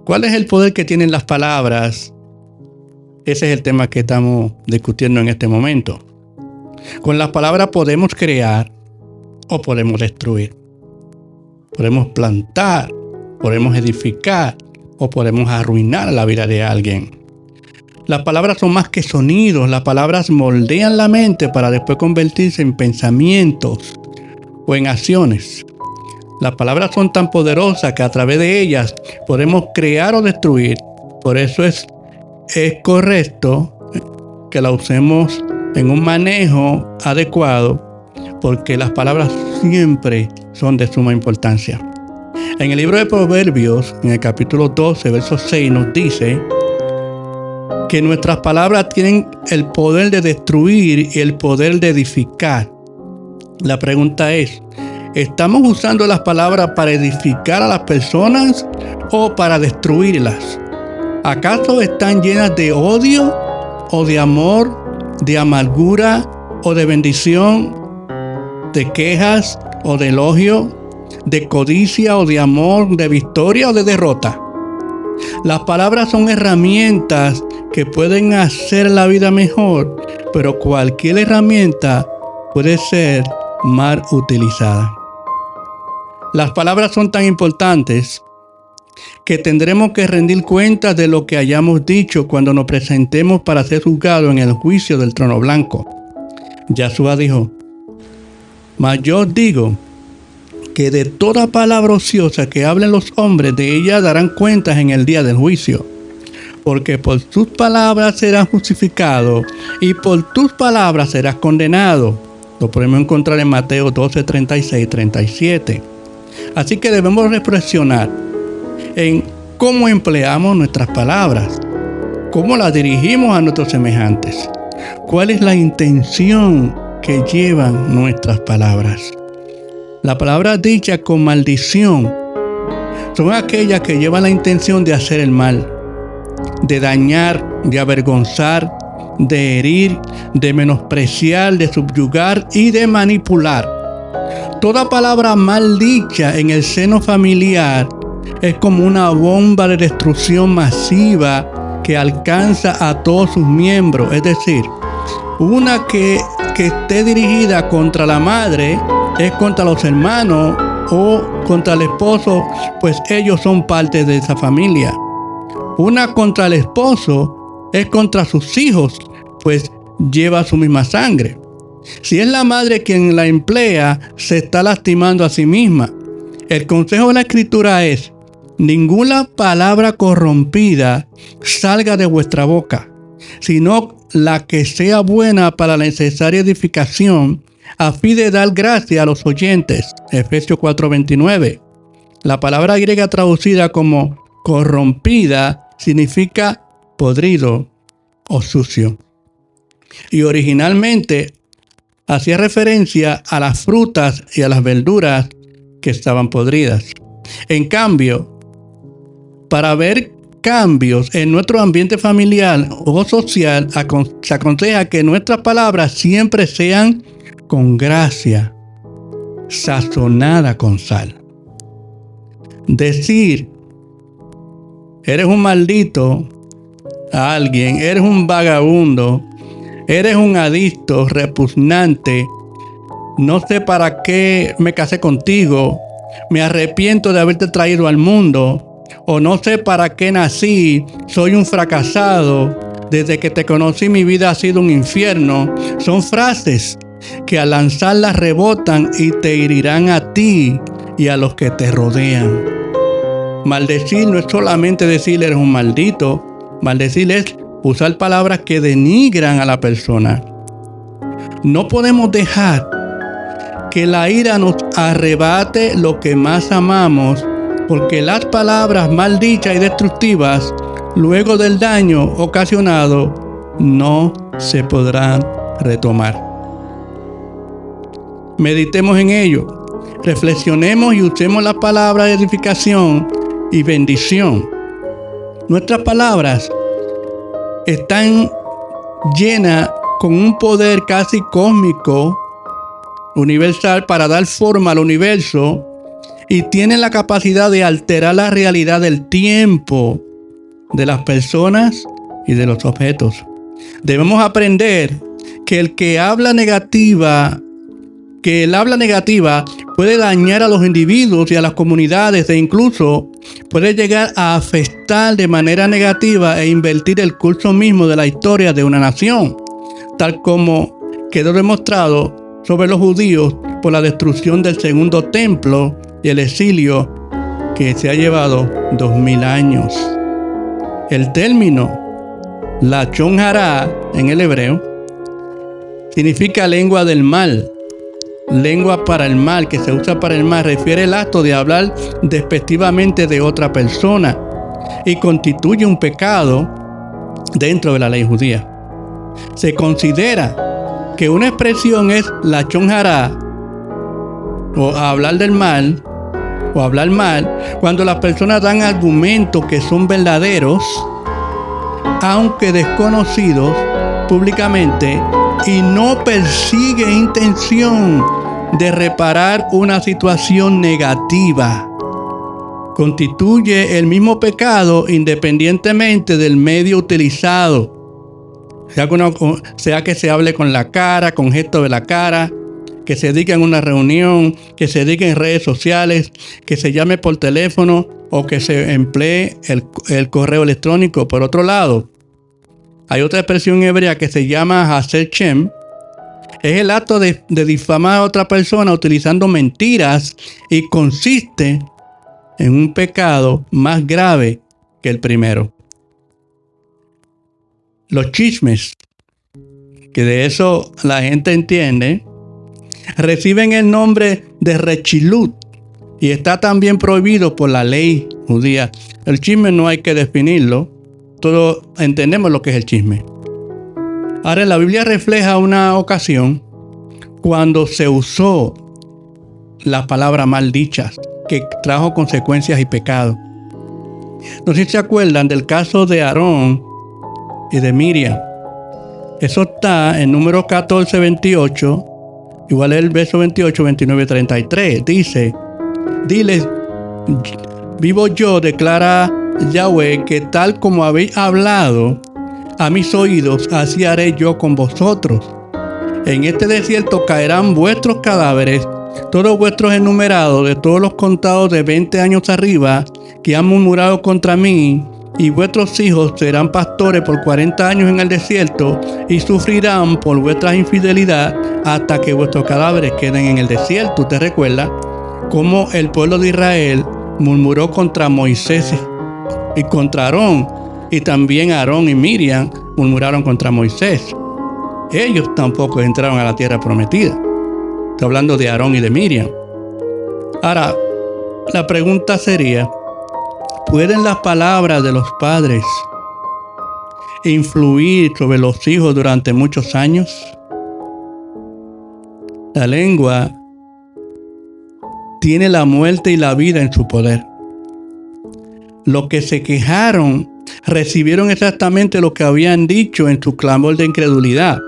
¿Cuál es el poder que tienen las palabras? Ese es el tema que estamos discutiendo en este momento. Con las palabras podemos crear o podemos destruir. Podemos plantar, podemos edificar o podemos arruinar la vida de alguien. Las palabras son más que sonidos. Las palabras moldean la mente para después convertirse en pensamientos o en acciones. Las palabras son tan poderosas que a través de ellas podemos crear o destruir. Por eso es correcto que la usemos en un manejo adecuado, porque las palabras siempre son de suma importancia. En el libro de Proverbios, en el capítulo 12, verso 6, nos dice que nuestras palabras tienen el poder de destruir y el poder de edificar. La pregunta es, ¿estamos usando las palabras para edificar a las personas o para destruirlas? ¿Acaso están llenas de odio o de amor, de amargura o de bendición, de quejas o de elogio, de codicia o de amor, de victoria o de derrota? Las palabras son herramientas que pueden hacer la vida mejor, pero cualquier herramienta puede ser mal utilizada. Las palabras son tan importantes que tendremos que rendir cuentas de lo que hayamos dicho cuando nos presentemos para ser juzgados en el juicio del trono blanco. Yahshua dijo: mas yo os digo que de toda palabra ociosa que hablen los hombres, de ella darán cuentas en el día del juicio. Porque por tus palabras serás justificado y por tus palabras serás condenado. Lo podemos encontrar en Mateo 12, 36, 37. Así que debemos reflexionar en cómo empleamos nuestras palabras, cómo las dirigimos a nuestros semejantes, cuál es la intención que llevan nuestras palabras. Las palabras dichas con maldición son aquellas que llevan la intención de hacer el mal, de dañar, de avergonzar, de herir, de menospreciar, de subyugar y de manipular. Toda palabra mal dicha en el seno familiar es como una bomba de destrucción masiva que alcanza a todos sus miembros. Es decir, una que esté dirigida contra la madre es contra los hermanos o contra el esposo, pues ellos son parte de esa familia. Una contra el esposo es contra sus hijos, pues lleva su misma sangre. Si es la madre quien la emplea, se está lastimando a sí misma. El consejo de la Escritura es: ninguna palabra corrompida salga de vuestra boca, sino la que sea buena para la necesaria edificación, a fin de dar gracia a los oyentes. Efesios 4:29. La palabra griega traducida como corrompida significa podrido o sucio. Y originalmente hacía referencia a las frutas y a las verduras que estaban podridas. En cambio, para ver cambios en nuestro ambiente familiar o social, se aconseja que nuestras palabras siempre sean con gracia, sazonada con sal. Decir eres un maldito a alguien, eres un vagabundo, eres un adicto, repugnante, no sé para qué me casé contigo, me arrepiento de haberte traído al mundo, o no sé para qué nací, soy un fracasado, desde que te conocí mi vida ha sido un infierno. Son frases que al lanzarlas rebotan y te herirán a ti y a los que te rodean. Maldecir no es solamente decir eres un maldito. Maldecir es usar palabras que denigran a la persona. No podemos dejar que la ira nos arrebate lo que más amamos, porque las palabras maldichas y destructivas, luego del daño ocasionado, no se podrán retomar. Meditemos en ello, reflexionemos y usemos las palabras de edificación y bendición. Nuestras palabras están llenas con un poder casi cósmico, universal, para dar forma al universo y tienen la capacidad de alterar la realidad del tiempo, de las personas y de los objetos. Debemos aprender que el habla negativa puede dañar a los individuos y a las comunidades, e incluso puede llegar a afectar de manera negativa e invertir el curso mismo de la historia de una nación, tal como quedó demostrado sobre los judíos por la destrucción del segundo templo y el exilio que se ha llevado 2000 años. El término Lashon Hara en el hebreo significa lengua del mal. Lengua para el mal, que se usa para el mal, refiere al acto de hablar despectivamente de otra persona y constituye un pecado dentro de la ley judía. Se considera que una expresión es Lashon Hara, o hablar del mal, o hablar mal, cuando las personas dan argumentos que son verdaderos, aunque desconocidos públicamente, y no persigue intención de reparar una situación negativa. Constituye el mismo pecado independientemente del medio utilizado, sea que se hable con la cara, con gesto de la cara, que se diga en una reunión, que se diga en redes sociales, que se llame por teléfono o que se emplee el correo electrónico. Por otro lado, hay otra expresión hebrea que se llama Haser Shem. Es el acto de difamar a otra persona utilizando mentiras y consiste en un pecado más grave que el primero. Los chismes, que de eso la gente entiende, reciben el nombre de rechilut y está también prohibido por la ley judía. El chisme no hay que definirlo. Todos entendemos lo que es el chisme. Ahora, la Biblia refleja una ocasión cuando se usó la palabra maldichas, que trajo consecuencias y pecado. No sé si se acuerdan del caso de Aarón y de Miriam. Eso está en Números 14, 28, igual es el verso 28, 29, 33. Dice: diles, vivo yo, declara Yahweh, que tal como habéis hablado a mis oídos, así haré yo con vosotros. En este desierto caerán vuestros cadáveres, todos vuestros enumerados, de todos los contados de 20 años arriba, que han murmurado contra mí, y vuestros hijos serán pastores por 40 años en el desierto, y sufrirán por vuestra infidelidad hasta que vuestros cadáveres queden en el desierto. ¿Usted recuerda cómo el pueblo de Israel murmuró contra Moisés y contra Aarón? Y también Aarón y Miriam murmuraron contra Moisés. Ellos tampoco entraron a la tierra prometida. Estoy hablando de Aarón y de Miriam. Ahora, la pregunta sería: ¿pueden las palabras de los padres influir sobre los hijos durante muchos años? La lengua tiene la muerte y la vida en su poder. Los que se quejaron recibieron exactamente lo que habían dicho en su clamor de incredulidad.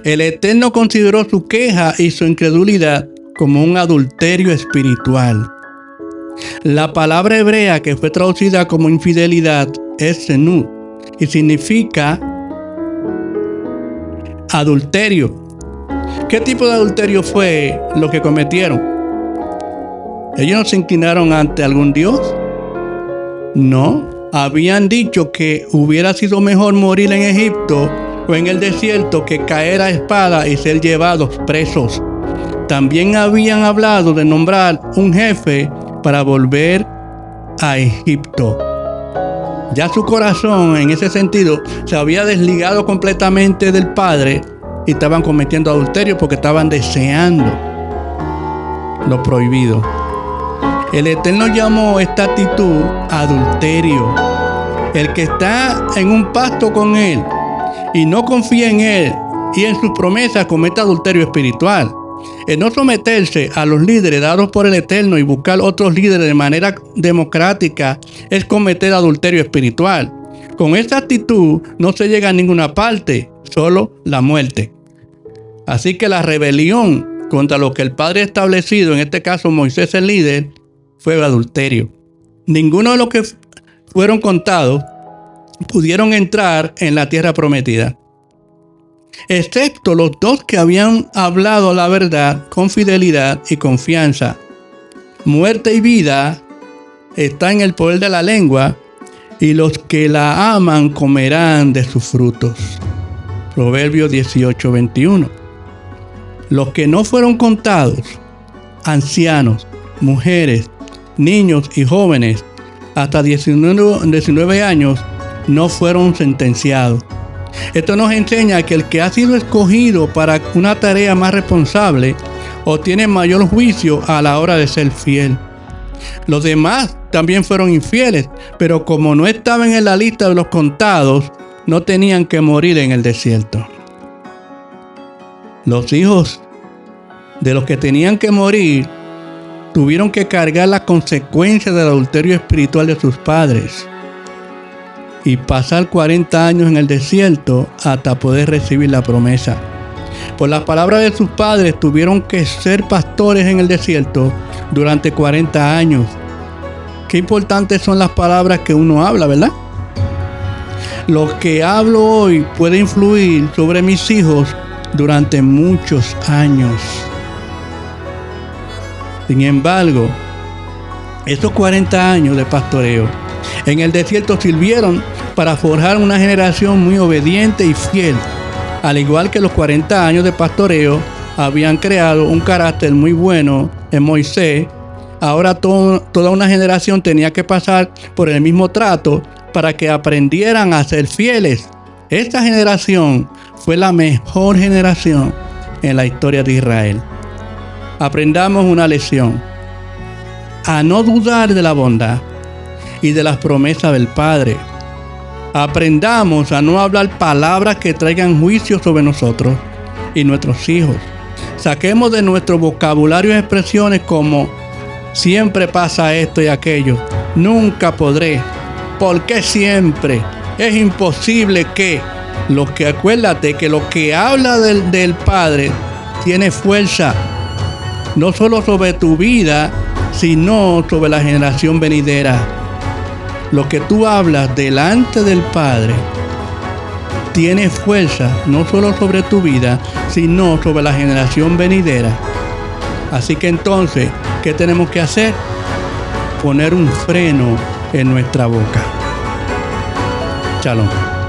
El Eterno consideró su queja y su incredulidad como un adulterio espiritual. La palabra hebrea que fue traducida como infidelidad es zenut y significa adulterio. ¿Qué tipo de adulterio fue lo que cometieron? ¿Ellos no se inclinaron ante algún dios? No. Habían dicho que hubiera sido mejor morir en Egipto o en el desierto que caer a espada y ser llevados presos. También habían hablado de nombrar un jefe para volver a Egipto. Ya su corazón, en ese sentido, se había desligado completamente del Padre y estaban cometiendo adulterio porque estaban deseando lo prohibido. El Eterno llamó esta actitud adulterio. El que está en un pacto con Él y no confía en Él y en sus promesas comete adulterio espiritual. El no someterse a los líderes dados por el Eterno y buscar otros líderes de manera democrática es cometer adulterio espiritual. Con esta actitud no se llega a ninguna parte, solo la muerte. Así que la rebelión contra lo que el Padre ha establecido, en este caso Moisés el líder, fue el adulterio. Ninguno de los que fueron contados pudieron entrar en la tierra prometida, excepto los dos que habían hablado la verdad con fidelidad y confianza. Muerte y vida está en el poder de la lengua, y los que la aman comerán de sus frutos. Proverbios 18:21. Los que no fueron contados, ancianos, mujeres, niños y jóvenes hasta 19 años, no fueron sentenciados. Esto nos enseña que el que ha sido escogido para una tarea más responsable obtiene mayor juicio a la hora de ser fiel. Los demás también fueron infieles, pero como no estaban en la lista de los contados, no tenían que morir en el desierto. Los hijos de los que tenían que morir tuvieron que cargar las consecuencias del adulterio espiritual de sus padres y pasar 40 años en el desierto hasta poder recibir la promesa. Por las palabras de sus padres, tuvieron que ser pastores en el desierto durante 40 años. Qué importantes son las palabras que uno habla, ¿verdad? Lo que hablo hoy puede influir sobre mis hijos durante muchos años. Sin embargo, estos 40 años de pastoreo en el desierto sirvieron para forjar una generación muy obediente y fiel. Al igual que los 40 años de pastoreo habían creado un carácter muy bueno en Moisés, ahora toda una generación tenía que pasar por el mismo trato para que aprendieran a ser fieles. Esta generación fue la mejor generación en la historia de Israel. Aprendamos una lección: a no dudar de la bondad y de las promesas del Padre. Aprendamos a no hablar palabras que traigan juicio sobre nosotros y nuestros hijos. Saquemos de nuestro vocabulario expresiones como siempre pasa esto y aquello, nunca podré, ¿por qué siempre? Es imposible que. Acuérdate que lo que habla del Padre tiene fuerza, no solo sobre tu vida, sino sobre la generación venidera. Lo que tú hablas delante del Padre tiene fuerza, no solo sobre tu vida, sino sobre la generación venidera. Así que entonces, ¿qué tenemos que hacer? Poner un freno en nuestra boca. Shalom.